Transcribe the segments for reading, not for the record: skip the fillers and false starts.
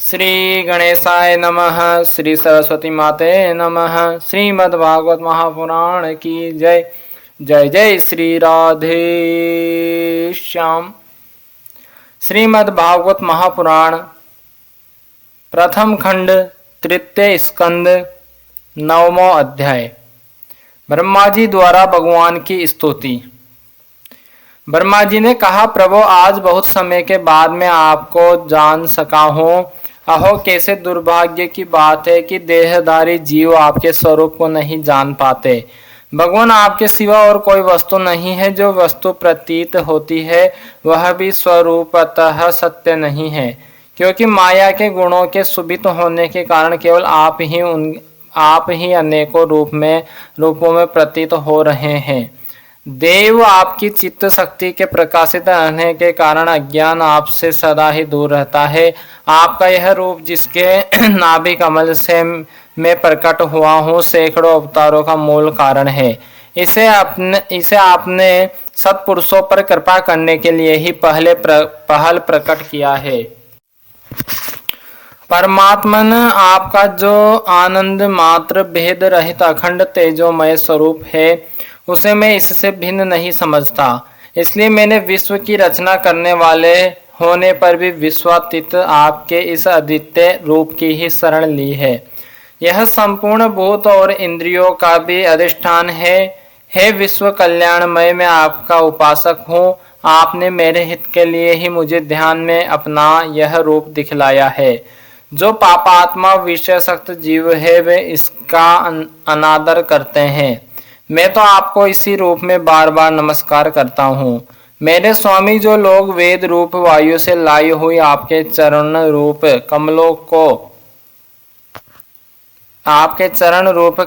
श्री गणेशाय नमः। श्री सरस्वती माते नमः। श्रीमद्भागवत महापुराण की जय। जय जय श्री राधे श्याम। श्रीमद्भागवत महापुराण प्रथम खंड तृतीय स्कंद नवमो अध्याय। ब्रह्मा जी द्वारा भगवान की स्तुति। ब्रह्मा जी ने कहा, प्रभु आज बहुत समय के बाद मैं आपको जान सका हूँ। अहो कैसे दुर्भाग्य की बात है कि देहधारी जीव आपके स्वरूप को नहीं जान पाते। भगवान आपके सिवा और कोई वस्तु नहीं है। जो वस्तु प्रतीत होती है वह भी स्वरूपतः सत्य नहीं है, क्योंकि माया के गुणों के सुभित होने के कारण केवल आप ही अनेकों रूपों में प्रतीत हो रहे हैं। देव आपकी चित्त शक्ति के प्रकाशित रहने के कारण अज्ञान आपसे सदा ही दूर रहता है। आपका यह रूप जिसके नाभि कमल से मैं प्रकट हुआ हूँ सैकड़ों अवतारों का मूल कारण है। इसे आपने सत्पुरुषों पर कृपा करने के लिए ही पहल प्रकट किया है। परमात्मन आपका जो आनंद मात्र भेद रहित अखंड तेजोमय स्वरूप है उसे मैं इससे भिन्न नहीं समझता। इसलिए मैंने विश्व की रचना करने वाले होने पर भी विश्वातीत आपके इस अद्वितीय रूप की ही शरण ली है। यह संपूर्ण भूत और इंद्रियों का भी अधिष्ठान है। हे विश्व कल्याणमय, मैं आपका उपासक हूँ। आपने मेरे हित के लिए ही मुझे ध्यान में अपना यह रूप दिखलाया है। जो पापात्मा विषयासक्त जीव है वे इसका अनादर करते हैं। मैं तो आपको इसी रूप में बार बार नमस्कार करता हूँ। मेरे स्वामी, जो लोग वेद रूप वायु से लाई हुई आपके चरण रूप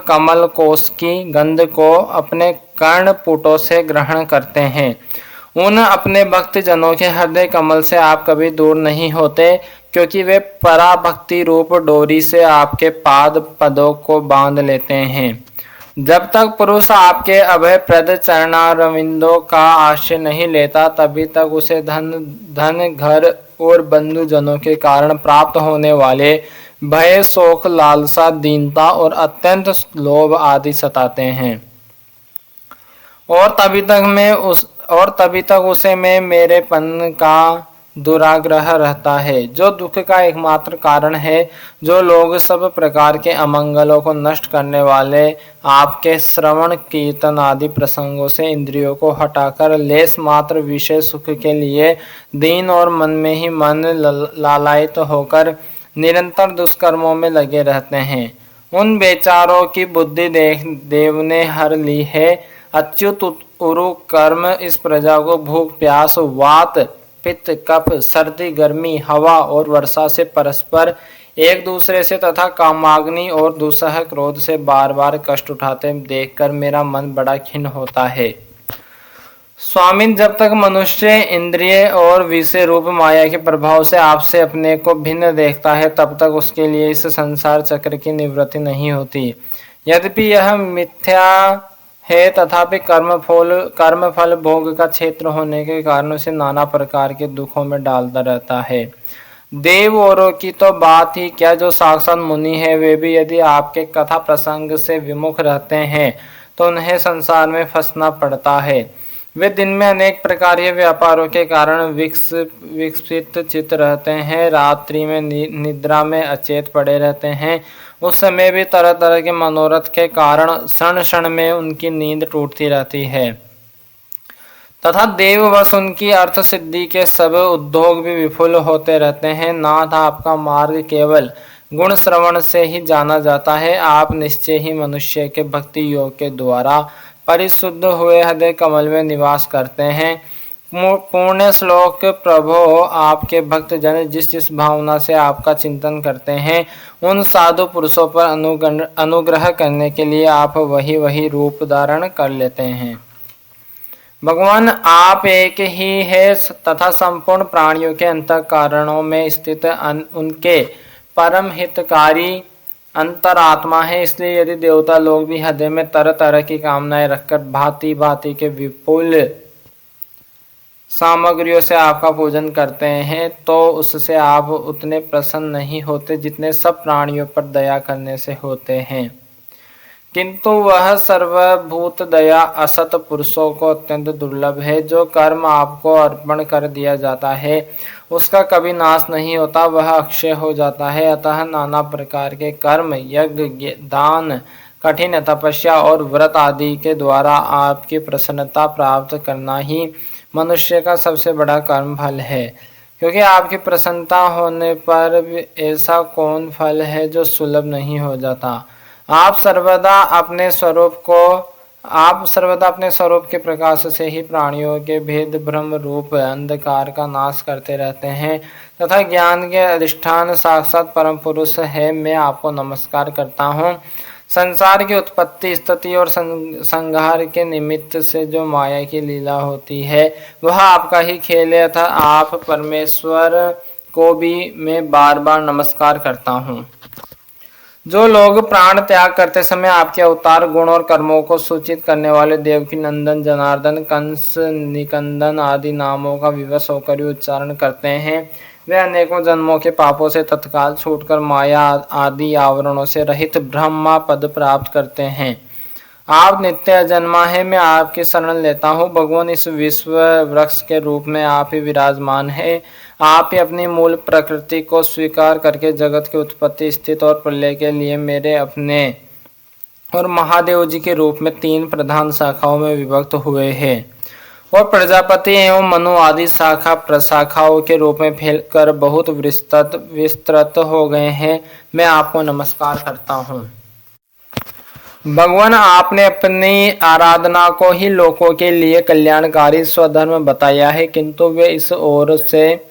कमल कोश की गंध को अपने कर्ण पुटों से ग्रहण करते हैं, उन अपने भक्त जनों के हृदय कमल से आप कभी दूर नहीं होते, क्योंकि वे पराभक्ति रूप डोरी से आपके पाद पदों को बांध लेते हैं। जब तक पुरुष आपके अभय प्रद चरणारविंदों का आश्रय नहीं लेता तभी तक उसे धन घर और बंधुजनों के कारण प्राप्त होने वाले भय, शोक, लालसा, दीनता और अत्यंत लोभ आदि सताते हैं। और तभी तक उसे में मेरेपन का दुराग्रह रहता है, जो दुख का एकमात्र कारण है। जो लोग सब प्रकार के अमंगलों को नष्ट करने वाले आपके श्रवण कीर्तन आदि प्रसंगों से इंद्रियों को हटाकर लेस मात्र विषय सुख के लिए दीन और मन में ही मन लालायित होकर निरंतर दुष्कर्मों में लगे रहते हैं, उन बेचारों की बुद्धि देव ने हर ली है। अच्युत उरु कर्म इस प्रजा को भूख, प्यास, वात, पित्त, कफ, सर्दी, गर्मी, हवा और वर्षा से परस्पर एक दूसरे से तथा कामाग्नि और दुस्सह क्रोध से बार बार कष्ट उठाते देखकर मेरा मन बड़ा खिन्न होता है। स्वामी, जब तक मनुष्य इंद्रिय और विषय रूप माया के प्रभाव से आपसे अपने को भिन्न देखता है तब तक उसके लिए इस संसार चक्र की निवृत्ति नहीं होती। यद्यपि यह मिथ्या है तथापि कर्मफल भोग का क्षेत्र होने के कारण उसे नाना प्रकार के दुखों में डालता रहता है। देव औरों की तो बात ही क्या, जो साक्षात मुनि है वे भी यदि आपके कथा प्रसंग से विमुख रहते हैं तो उन्हें संसार में फंसना पड़ता है। वे दिन में अनेक प्रकार के व्यापारों के कारण विकसित चित्त रहते हैं, रात्रि में निद्रा में अचेत पड़े रहते हैं। उस समय भी तरह तरह के मनोरथ के कारण क्षण क्षण में उनकी नींद टूटती रहती है तथा देववश उनकी अर्थ सिद्धि के सब उद्योग भी विफल होते रहते हैं। नाथ, आपका मार्ग केवल गुण श्रवण से ही जाना जाता है। आप निश्चय ही मनुष्य के भक्ति योग के द्वारा परिशुद्ध हुए हृदय कमल में निवास करते हैं। पुण्य श्लोक प्रभो, आपके भक्त जन जिस जिस भावना से आपका चिंतन करते हैं उन साधु पुरुषों पर अनुग्रह करने के लिए आप वही रूप धारण कर लेते हैं। भगवान आप एक ही है तथा संपूर्ण प्राणियों के अंतःकरणों में स्थित उनके परम हितकारी अंतरात्मा है। इसलिए यदि देवता लोग भी हृदय में तरह तरह की कामनाएं रखकर भांति भांति के विपुल सामग्रियों से आपका पूजन करते हैं तो उससे आप उतने प्रसन्न नहीं होते जितने सब प्राणियों पर दया करने से होते हैं। किंतु वह सर्वभूत दया असत पुरुषों को अत्यंत दुर्लभ है। जो कर्म आपको अर्पण कर दिया जाता है उसका कभी नाश नहीं होता, वह अक्षय हो जाता है। अतः नाना प्रकार के कर्म, यज्ञ, दान, कठिन तपस्या और व्रत आदि के द्वारा आपकी प्रसन्नता प्राप्त करना ही मनुष्य का सबसे बड़ा कर्म फल है। क्योंकि आपकी प्रसन्नता होने पर ऐसा कौन फल है जो सुलभ नहीं हो जाता। आप सर्वदा अपने स्वरूप के प्रकाश से ही प्राणियों के भेद भ्रम रूप अंधकार का नाश करते रहते हैं तथा ज्ञान के अधिष्ठान साक्षात परम पुरुष है। मैं आपको नमस्कार करता हूँ। संसार की उत्पत्ति, स्थिति और संहार के निमित्त से जो माया की लीला होती है वह आपका ही खेल है तथा आप परमेश्वर को भी मैं बार बार नमस्कार करता हूँ। जो लोग प्राण त्याग करते समय आपके अवतार, गुण और कर्मों को सूचित करने वाले देवकी नंदन, जनार्दन, कंस, निकंदन आदि नामों का विवश होकर उच्चारण करते हैं, वे अनेकों जन्मों के पापों से तत्काल छूटकर माया आदि आवरणों से रहित ब्रह्मा पद प्राप्त करते हैं। आप नित्य अजन्मा है, मैं आपकी शरण लेता हूँ। भगवान, इस विश्व वृक्ष के रूप में आप ही विराजमान है। आप ही अपनी मूल प्रकृति को स्वीकार करके जगत की उत्पत्ति, स्थिति और प्रलय के लिए मेरे अपने और महादेव जी के रूप में 3 प्रधान शाखाओं में विभक्त हुए हैं और प्रजापति एवं मनु आदि शाखा प्रशाखाओं के रूप में फैलकर बहुत विस्तृत हो गए हैं। मैं आपको नमस्कार करता हूँ। भगवान, आपने अपनी आराधना को ही लोगों के लिए कल्याणकारी स्वधर्म बताया है, किंतु वे इस ओर से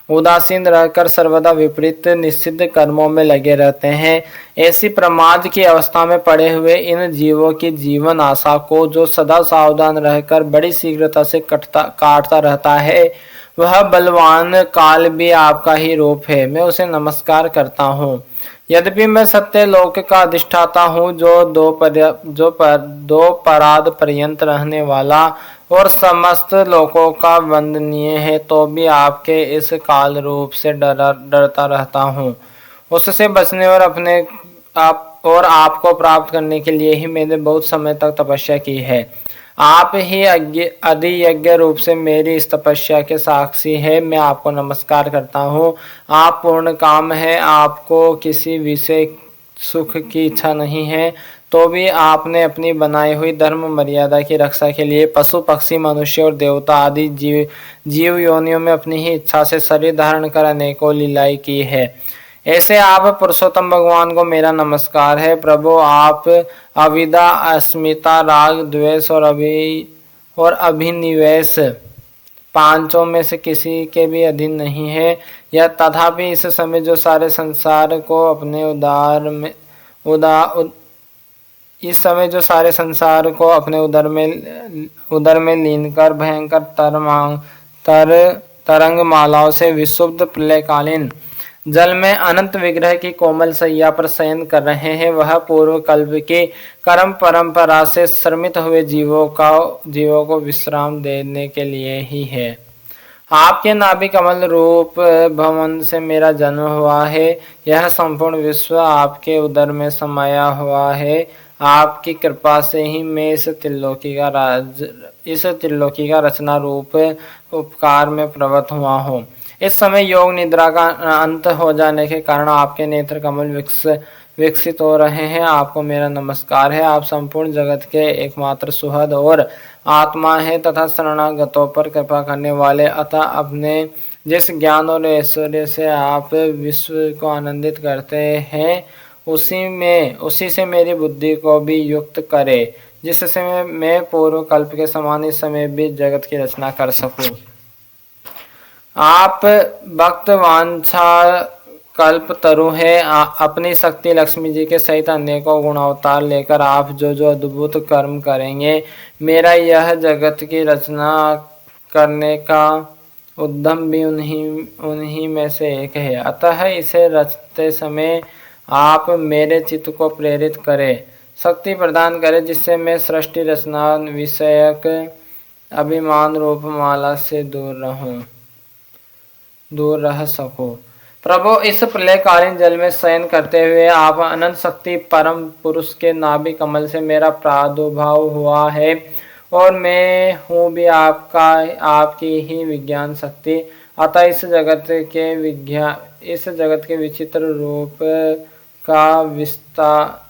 उदासीन रहकर सर्वदा विपरीत निषिद्ध कर्मों में लगे रहते हैं। ऐसी प्रमाद की अवस्था में पड़े हुए इन जीवों की जीवन आशा को जो सदा सावधान रहकर बड़ी शीघ्रता से काटता रहता है, वह बलवान काल भी आपका ही रूप है। मैं उसे नमस्कार करता हूँ। यद्यपि मैं सत्य लोक का अधिष्ठाता हूँ, जो दो पराद पर्यंत रहने वाला और समस्त लोकों का वंदनीय है, तो भी आपके इस काल रूप से डरता रहता हूँ। उससे बचने और आपको प्राप्त करने के लिए ही मैंने बहुत समय तक तपस्या की है। आप ही अधियज्ञ रूप से मेरी इस तपस्या के साक्षी है। मैं आपको नमस्कार करता हूँ। आप पूर्ण काम है, आपको किसी विषय सुख की इच्छा नहीं है, तो भी आपने अपनी बनाई हुई धर्म मर्यादा की रक्षा के लिए पशु, पक्षी, मनुष्य और देवता आदि जीव योनियों में अपनी ही इच्छा से शरीर धारण कर अनेकों लीलाएं की है। ऐसे आप पुरुषोत्तम भगवान को मेरा नमस्कार है। प्रभु, आप अविद्या, अस्मिता, राग, द्वेष और अभिनिवेश पांचों में से किसी के भी अधीन नहीं है। या तथापि इस समय जो सारे संसार को अपने उदर में लीन कर भयंकर तरंग मालाओं से विशुद्ध प्रलयकालीन जल में अनंत विग्रह की कोमल सैया पर शयन कर रहे हैं, वह पूर्व कल्प की कर्म परंपरा से श्रमित हुए जीवों को विश्राम देने के लिए ही है। आपके नाभि कमल रूप भवन से मेरा जन्म हुआ है। यह संपूर्ण विश्व आपके उदर में समाया हुआ है। आपकी कृपा से ही मैं इस त्रिलोकी का रचना रूप उपकार में प्रवृत्त हुआ हूँ। इस समय योग निद्रा का अंत हो जाने के कारण आपके नेत्र कमल विकसित हो रहे हैं। आपको मेरा नमस्कार है। आप संपूर्ण जगत के एकमात्र सुहृद और आत्मा है तथा शरणागतों पर कृपा करने वाले। अतः अपने जिस ज्ञान और ऐश्वर्य से आप विश्व को आनंदित करते हैं, उसी से मेरी बुद्धि को भी युक्त करे, जिससे मैं पूर्व कल्प के समान इस समय भी जगत की रचना कर सकूं। आप भक्त वांछा कल्प तरु है। अपनी शक्ति लक्ष्मी जी के सहित अनेकों गुणावतार लेकर आप जो अद्भुत कर्म करेंगे, मेरा यह जगत की रचना करने का उद्यम भी उन्हीं में से एक है। अतः इसे रचते समय आप मेरे चित्त को प्रेरित करें, शक्ति प्रदान करें, जिससे मैं सृष्टि रचना विषयक अभिमान रूप माला से दूर रह सको। प्रभु, इस प्रलयकालीन जल में शयन करते हुए आप अनंत शक्ति परम पुरुष के नाभि कमल से मेरा प्रादुर्भाव हुआ है और मैं हूँ भी आपकी ही विज्ञान शक्ति। अतः इस जगत के विचित्र रूप का विस्तार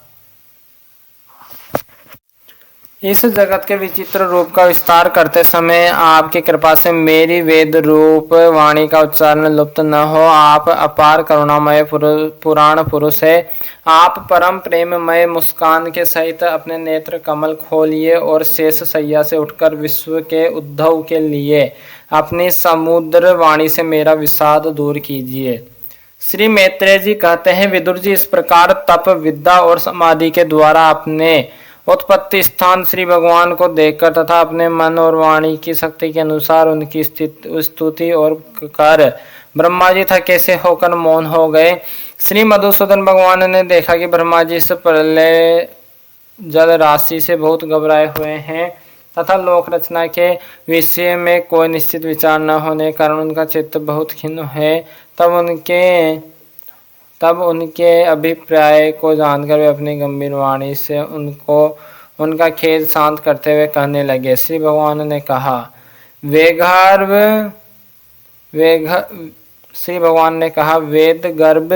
इस जगत के विचित्र रूप का विस्तार करते समय आपकी कृपा से मेरी वेद रूप वाणी का उच्चारण लुप्त न हो। आप अपार करुणामय पुराण पुरुष है। आप परम प्रेममय मुस्कान के सहित अपने नेत्र कमल खोलिए और शेष सैया से उठकर विश्व के उद्धव के लिए अपनी समुद्र वाणी से मेरा विषाद दूर कीजिए। श्री मैत्रेय जी कहते हैं, विदुर जी इस प्रकार तप, विद्या और समाधि के द्वारा अपने उत्पत्ति स्थान श्री भगवान को देखकर तथा अपने मन और वाणी की शक्ति के अनुसार उनकी स्तुति और कर ब्रह्मा जी थके से होकर मौन हो गए। श्री मधुसूदन भगवान ने देखा कि ब्रह्मा जी इस प्रलय जल राशि से बहुत घबराए हुए हैं तथा लोक रचना के विषय में कोई निश्चित विचार न होने के कारण उनका चित्त बहुत खिन्न है। तब उनके अभिप्राय को जानकर वे अपनी गंभीर वाणी से उनका खेद शांत करते हुए कहने लगे। श्री भगवान ने कहा, वेद गर्भ,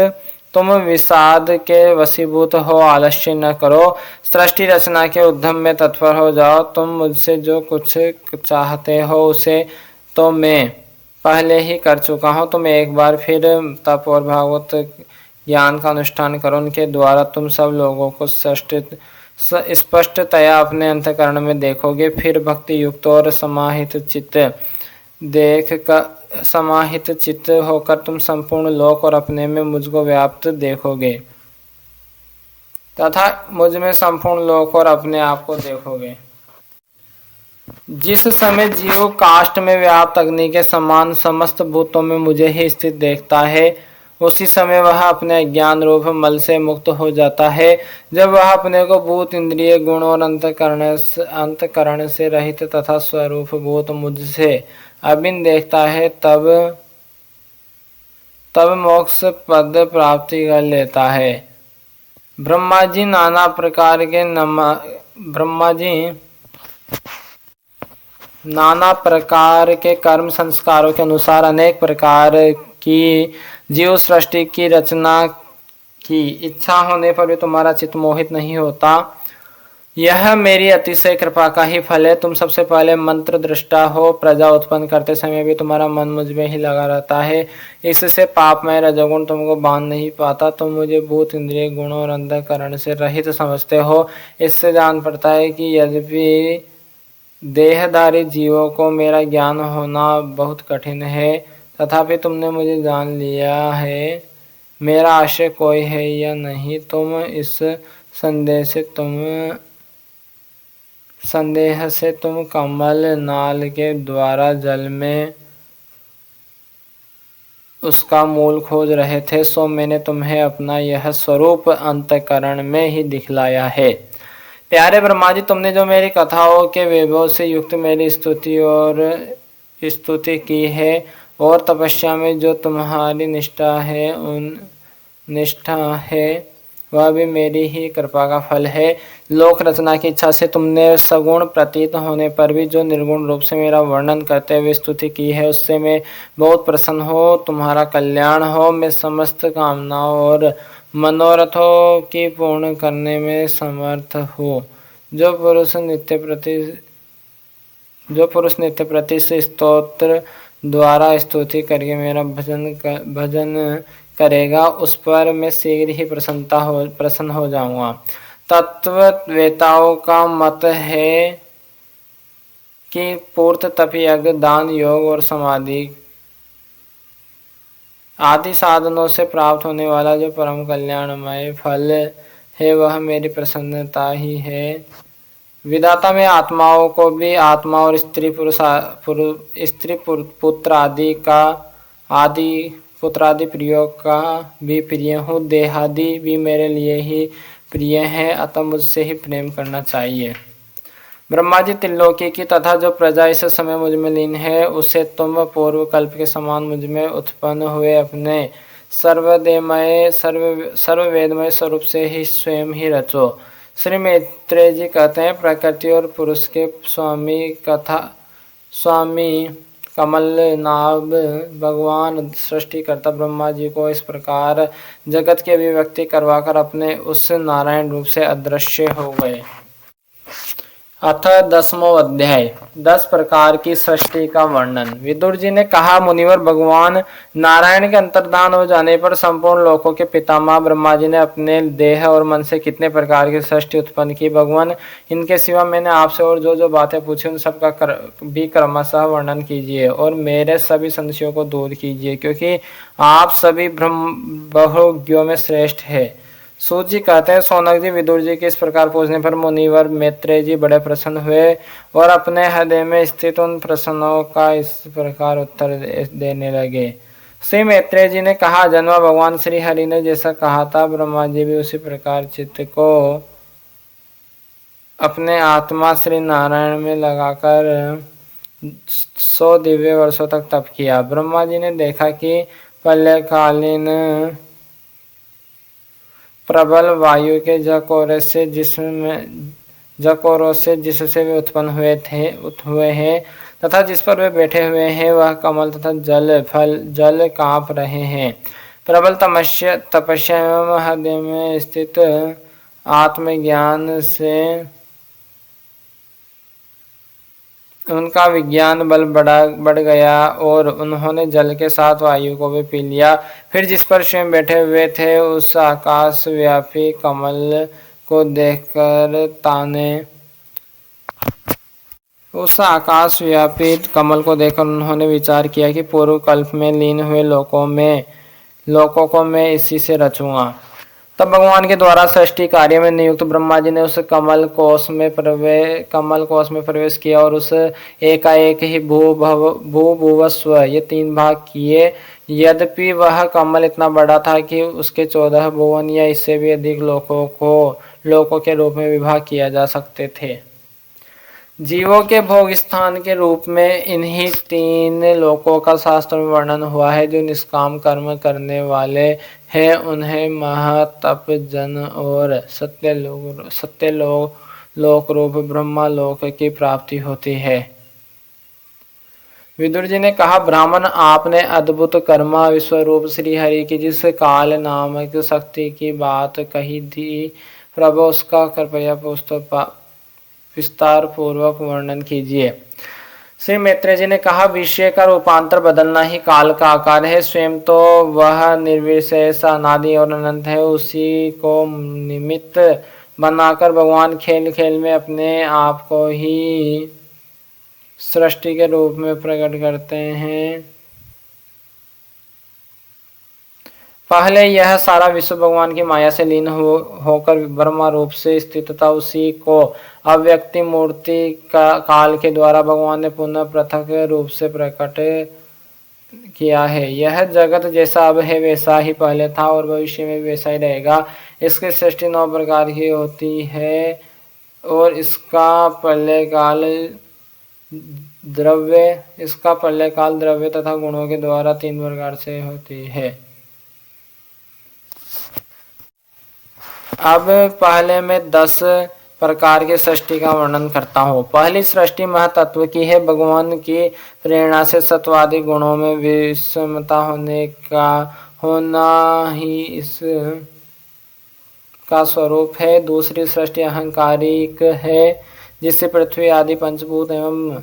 तुम विषाद के वशीभूत हो, आलस्य न करो, सृष्टि रचना के उद्यम में तत्पर हो जाओ। तुम मुझसे जो कुछ चाहते हो उसे तो मैं पहले ही कर चुका हूँ। तुम एक बार फिर तप और भागवत ज्ञान का अनुष्ठान करो। उनके द्वारा तुम सब लोगों को स्पष्टतया अपने अंतःकरण में देखोगे। फिर भक्ति युक्त और समाहित चित्त होकर तुम संपूर्ण लोक और अपने में मुझको व्याप्त देखोगे तथा मुझ में संपूर्ण लोक और अपने आप को देखोगे। जिस समय जीव काष्ठ में व्याप्त अग्नि के समान समस्त भूतों में मुझे ही स्थित देखता है, उसी समय वह अपने अज्ञान रूप मल से मुक्त हो जाता है। जब वह अपने को भूत, इंद्रिय, गुण और अंतकरण से रहित तथा स्वरूप भूत मुझसे अभिन्न देखता है, तब मोक्ष पद प्राप्ति कर लेता है। ब्रह्मा जी नाना प्रकार के कर्म संस्कारों के अनुसार अनेक प्रकार की जीव सृष्टि की रचना की इच्छा होने पर भी तुम्हारा चित्त मोहित नहीं होता। यह मेरी अतिशय कृपा का ही फल है। तुम सबसे पहले मंत्र दृष्टा हो। प्रजा उत्पन्न करते समय भी तुम्हारा मन मुझ में ही लगा रहता है। इससे पापमय रजोगुण तुमको बांध नहीं पाता। तुम मुझे भूत, इंद्रिय, गुण और अंतःकरण से रहित समझते हो। इससे जान पड़ता है कि यद्यपि देहधारी जीवों को मेरा ज्ञान होना बहुत कठिन है, तथापि तुमने मुझे जान लिया है। मेरा आशय कोई है या नहीं, तुम इस संदेह से तुम कमल नाल के द्वारा जल में उसका मूल खोज रहे थे, सो मैंने तुम्हें अपना यह स्वरूप अंतःकरण में ही दिखलाया है। प्यारे ब्रह्मा जी, तुमने जो मेरी कथाओं के वैभव से युक्त मेरी स्तुति की है और तपस्या में जो तुम्हारी निष्ठा है वह भी मेरी ही कृपा का फल है। लोक रचना की इच्छा से तुमने सगुण प्रतीत होने पर भी जो निर्गुण रूप से मेरा वर्णन करते हुए स्तुति की है, उससे मैं बहुत प्रसन्न हो। तुम्हारा कल्याण हो। मैं समस्त कामनाओं और मनोरथों की पूर्ण करने में समर्थ हूँ। जो पुरुष नित्य प्रति से स्तोत्र द्वारा स्तुति करके मेरा भजन करेगा, उस पर मैं शीघ्र ही प्रसन्न हो जाऊंगा। तत्ववेताओं का मत है कि पूर्त तप, यज्ञ, दान, योग और समाधि आदि साधनों से प्राप्त होने वाला जो परम कल्याणमय फल है वह मेरी प्रसन्नता ही है। विधाता में आत्माओं को भी आत्मा और स्त्री पुत्र आदि प्रियों का भी प्रिय हूँ। देहादि भी मेरे लिए ही प्रिय हैं, अतः मुझसे ही प्रेम करना चाहिए। ब्रह्मा जी त्रिलोकी की तथा जो प्रजा इस समय मुझ में लीन है, उसे तुम पूर्व कल्प के समान मुझ में उत्पन्न हुए अपने सर्ववेदमय स्वरूप से ही स्वयं ही रचो। श्री मैत्रेय जी कहते हैं, प्रकृति और पुरुष के स्वामी कमल नाभ भगवान सृष्टिकर्ता ब्रह्मा जी को इस प्रकार जगत की अभिव्यक्ति करवाकर अपने उस नारायण रूप से अदृश्य हो गए। अथ 10वां अध्याय 10 प्रकार की सृष्टि का वर्णन। विदुर जी ने कहा, मुनिवर, भगवान नारायण के अंतर्धान हो जाने पर संपूर्ण लोकों के पितामह ब्रह्मा जी ने अपने देह और मन से कितने प्रकार की सृष्टि उत्पन्न की। भगवान, इनके सिवा मैंने आपसे और जो जो बातें पूछी उन सब का भी क्रमशः वर्णन कीजिए और मेरे सभी संशयों को दूर कीजिए, क्योंकि आप सभी बहुज्ञों में श्रेष्ठ है। सूत जी कहते हैं, सौनक जी, विदुर जी के इस प्रकार पूछने पर मुनिवर मैत्रेय जी बड़े प्रसन्न हुए और अपने हृदय में स्थित उन प्रश्नों का इस प्रकार उत्तर देने लगे। श्री मैत्रेय जी ने कहा, जन्मा भगवान श्री हरि ने जैसा कहा था, ब्रह्मा जी भी उसी प्रकार चित्त को अपने आत्मा श्री नारायण में लगाकर 100 दिव्य वर्षों तक तप किया। ब्रह्मा जी ने देखा कि प्रलयकालीन प्रबल वायु के झकोरों से जिससे वे उत्पन्न हुए हैं तथा जिस पर वे बैठे हुए हैं, वह कमल तथा जल कांप रहे हैं। प्रबल तपस्या एवं हृदय में स्थित आत्मज्ञान से उनका विज्ञान बल बढ़ गया और उन्होंने जल के साथ वायु को भी पी लिया। फिर जिस पर स्वयं बैठे हुए थे, उस आकाश व्यापी कमल को देखकर उन्होंने विचार किया कि पूर्व कल्प में लीन हुए लोकों को मैं इसी से रचूंगा। तब भगवान के द्वारा सृष्टि कार्य में नियुक्त ब्रह्मा जी ने उस कमल कोश में प्रवेश किया और उस एकाएक ही भूभुवस्व ये 3 भाग किए। यद्यपि वह कमल इतना बड़ा था कि उसके 14 भुवन या इससे भी अधिक लोकों के रूप में विभाग किया जा सकते थे। जीवों के भोग स्थान के रूप में इन्हीं 3 लोकों का शास्त्र में वर्णन हुआ है। जो निष्काम कर्म करने वाले हैं, उन्हें महातप जन और सत्य लोक रूप ब्रह्मा लोक की प्राप्ति होती है। विदुर जी ने कहा, ब्राह्मण, आपने अद्भुत कर्मा विश्वरूप श्री हरि की जिस काल नामक शक्ति की बात कही थी, प्रभु उसका कृपया पुस्तक विस्तार पूर्वक वर्णन कीजिए। श्री मैत्रेय जी ने कहा, विषय का रूपांतर बदलना ही काल का आकार है। स्वयं तो वह निर्विशेष अनादि और अनंत है। उसी को निमित्त बनाकर भगवान खेल खेल में अपने आप को ही सृष्टि के रूप में प्रकट करते हैं। पहले यह सारा विश्व भगवान की माया से लीन होकर ब्रह्मा रूप से स्थित था। उसी को अव्यक्ति मूर्ति काल के द्वारा भगवान ने पुनः पृथक रूप से प्रकट किया है। यह जगत जैसा अब है वैसा ही पहले था और भविष्य में भी वैसा ही रहेगा। इसकी सृष्टि 9 प्रकार की होती है और इसका प्रलयकाल द्रव्य तथा गुणों के द्वारा 3 प्रकार से होती है। अब पहले मैं 10 प्रकार की सृष्टि का वर्णन करता हूँ। पहली सृष्टि महतत्व की है। भगवान की प्रेरणा से सत्वादि गुणों में विषमता होना ही इस का स्वरूप है। दूसरी सृष्टि अहंकारिक है, जिससे पृथ्वी आदि पंचभूत एवं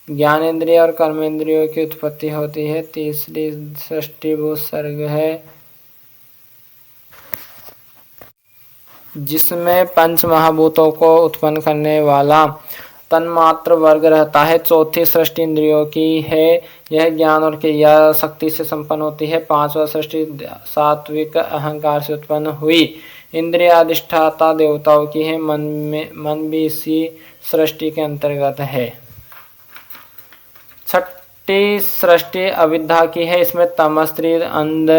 ज्ञानेन्द्रिय और कर्मेंद्रियों की उत्पत्ति होती है। तीसरी सृष्टि भूसर्ग है, जिसमें 5 महाभूतों को उत्पन्न करने वाला तन्मात्र वर्ग रहता है। चौथी सृष्टि इंद्रियों की है, यह ज्ञान और क्रिया शक्ति से संपन्न होती है। 5वां सृष्टि सात्विक अहंकार से उत्पन्न हुई इंद्रिय अधिष्ठाता देवताओं की है। मन भी इसी सृष्टि के अंतर्गत है। छठी सृष्टि अविद्या की है, इसमें तमस्त्री अंध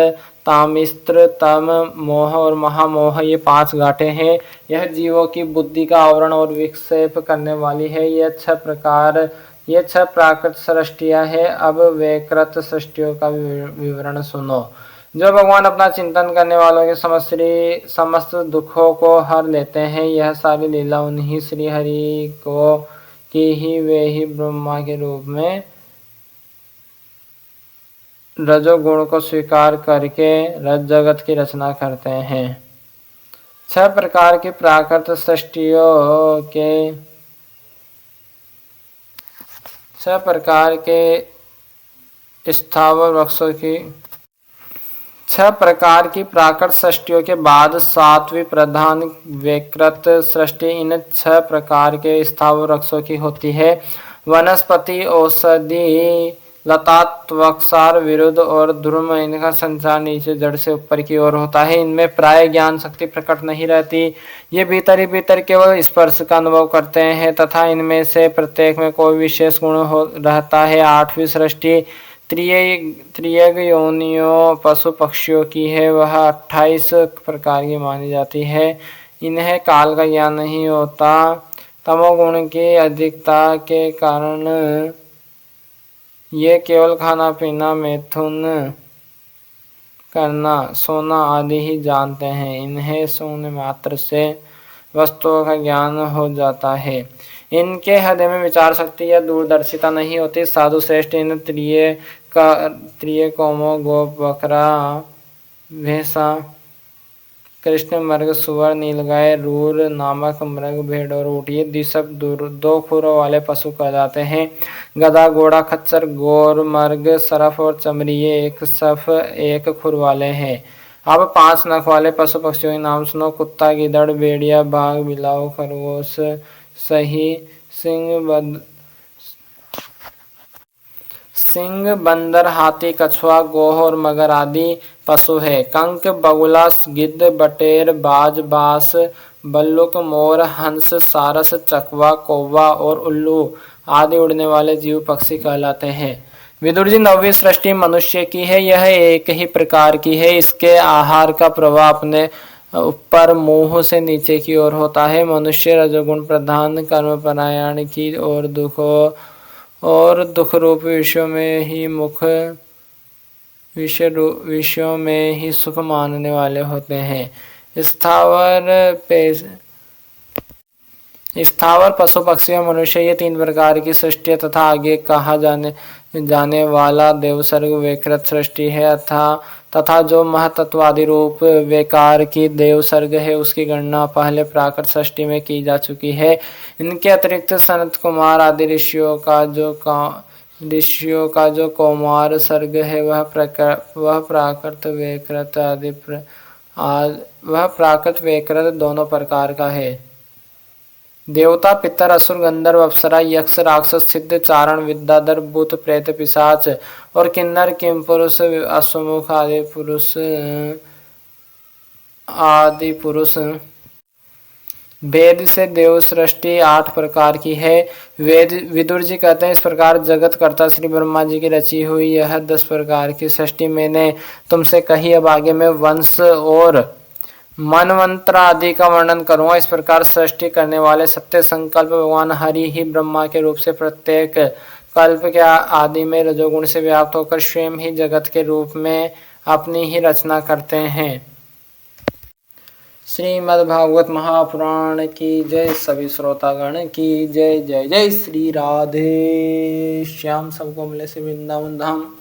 तामिस्त्र, तम, मोह और महामोह, ये 5 गांठें हैं। यह जीवों की बुद्धि का आवरण और विक्षेप करने वाली है। ये 6 प्राकृत सृष्टियां हैं। अब वैकृत सृष्टियों का विवरण सुनो। जो भगवान अपना चिंतन करने वालों के समस्त दुखों को हर लेते हैं। यह सारी लीला उन्हीं श्री हरि को की ही वे ही ब्रह्मा के रूप में रजोगुण को स्वीकार करके रज जगत की रचना करते हैं। 6 प्रकार की प्राकृत सृष्टियों के 6 प्रकार के स्थावर वृक्षों की 6 प्रकार की प्राकृत सृष्टियों के बाद 7वीं प्रधान वैकृत सृष्टि इन 6 प्रकार के स्थावर वृक्षों की होती है। वनस्पति, औषधि, लता, त्वक्सार, विरुद्ध और ध्रुव, इनका संचार नीचे जड़ से ऊपर की ओर होता है। इनमें प्राय ज्ञान शक्ति प्रकट नहीं रहती। ये भीतर ही भीतर केवल स्पर्श का अनुभव करते हैं तथा इनमें से प्रत्येक में कोई विशेष गुण रहता है। 8वीं सृष्टि त्रियग योनियों पशु पक्षियों की है। वह 28 प्रकार की मानी जाती है। इन्हें काल का ज्ञान नहीं होता। तमोगुण की अधिकता के कारण ये केवल खाना पीना, मैथुन करना, सोना आदि ही जानते हैं। इन्हें सोने मात्र से वस्तुओं का ज्ञान हो जाता है। इनके हृदय में विचार शक्ति या दूरदर्शिता नहीं होती। साधु श्रेष्ठ इन त्रियकोमो, गोप, बकरा, भैंसा, कृष्ण मृग, सुअर, नीलगाय, रूर नामक मृग, भेड़ और ऊँट, ये सब 2 खुरों वाले पशु कहलाते हैं। गधा, घोड़ा, खच्चर, गौर, मर्ग, सरफ और चमरी, ये एक खुर वाले हैं। अब 5 नख वाले पशु पक्षियों के नाम सुनो। कुत्ता, गिद्धड़, भेड़िया, बाघ, बिलाव, खरगोश, सही, सिंह, बंदर, हाथी, कछुआ, गोह और मगर आदि पशु है। कंक, बगुला, गिद्ध, बटेर, बाज, बास, बल्लुक, मोर, हंस, सारस, चकवा, कौवा और उल्लू आदि उड़ने वाले जीव पक्षी कहलाते हैं। विदुर जी, 9वीं सृष्टि मनुष्य की है। यह एक ही प्रकार की है। इसके आहार का प्रवाह अपने ऊपर मुंह से नीचे की ओर होता है। मनुष्य रजोगुण प्रधान, कर्मपरायण की और दुख रूप विषयों में ही सुख मानने वाले होते हैं। स्थावर पशु पक्षी और मनुष्य, ये 3 प्रकार की सृष्टि तथा आगे कहा जाने वाला देवसर्ग वैकृत सृष्टि है। तथा जो महतत्वादि रूप वैकार की देवसर्ग है उसकी गणना पहले प्राकृत सृष्टि में की जा चुकी है। इनके अतिरिक्त सनत कुमार आदि ऋषियों का जो कौमार सर्ग है वह प्राकृत वैकृत दोनों प्रकार का है। देवता, पितर, असुर, गंधर्व, अप्सरा, यक्ष, राक्षस, सिद्ध, चारण, विद्याधर, भूत, प्रेत, पिशाच और किन्नर, किमपुरुष, अश्वमुख आदि पुरुष। वेद से देव सृष्टि 8 प्रकार की है। विदुर जी कहते हैं, इस प्रकार जगत कर्ता श्री ब्रह्मा जी की रची हुई यह 10 प्रकार की सृष्टि मैंने तुमसे कही। अब आगे मैं वंश और मनवंतर आदि का वर्णन करूंगा। इस प्रकार सृष्टि करने वाले सत्य संकल्प भगवान हरि ही ब्रह्मा के रूप से प्रत्येक कल्प के आदि में रजोगुण से व्याप्त होकर स्वयं ही जगत के रूप में अपनी ही रचना करते हैं। श्रीमद्भागवत महापुराण की जय। सभी श्रोतागण की जय। जय जय श्री राधे श्याम। सबको मिले से वृंदावन धाम।